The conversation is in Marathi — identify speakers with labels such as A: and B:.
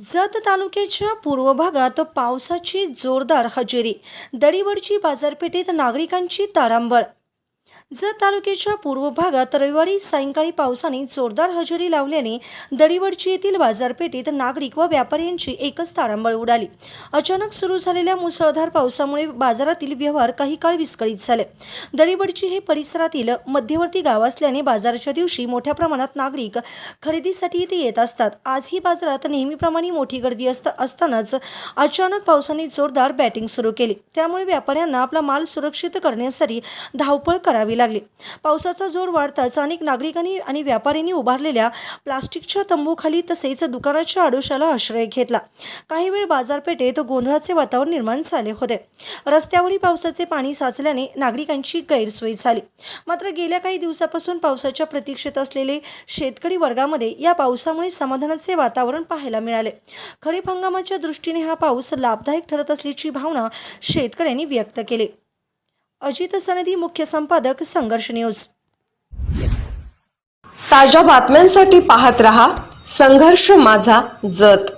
A: जत तालुक्याच्या पूर्व भागात पावसाची जोरदार हजेरी, दरीवरची बाजारपेठेत नागरिकांची तारांबळ। जत तालुक्याच्या पूर्व भागात रविवारी सायंकाळी पावसाने जोरदार हजेरी लावल्याने दरीवरची येथील बाजारपेठेत नागरिक व व्यापाऱ्यांची एकच तारांबळ उडाली। अचानक सुरू झालेल्या मुसळधार पावसामुळे बाजारातील व्यवहार काही काळ विस्कळीत झाले। दरीवरची हे परिसरातील मध्यवर्ती गाव असल्याने बाजाराच्या दिवशी मोठ्या प्रमाणात नागरिक खरेदीसाठी इथे येत असतात। आजही बाजारात नेहमीप्रमाणे मोठी गर्दी असतानाच अचानक पावसाने जोरदार बॅटिंग सुरू केली। त्यामुळे व्यापाऱ्यांना आपला माल सुरक्षित करण्यासाठी धावपळ करावी लागली। पावसाचा जोर वाढताच अनेक नागरिकांनी आणि व्यापाऱ्यांनी उभारलेल्या प्लास्टिकच्या तंबूखाली तसेच दुकानाच्या आडोशाला आश्रय घेतला। काही वेळ बाजारपेठेत गोंधळाचे वातावरण निर्माण झाले होते। रस्त्यावरही पावसाचे पाणी साचल्याने नागरिकांची गैरसोय झाली। मात्र गेल्या काही दिवसापासून पावसाच्या प्रतीक्षेत असलेले शेतकरी वर्गामध्ये या पावसामुळे समाधानाचे वातावरण पाहायला मिळाले। खरीप हंगामाच्या दृष्टीने हा पाऊस लाभदायक ठरत असल्याची भावना शेतकऱ्यांनी व्यक्त केली। अजित सनदी, मुख्य संपादक, संघर्ष न्यूज।
B: ताज्या बातम्यांसाठी पाहत रहा संघर्ष माझा जत।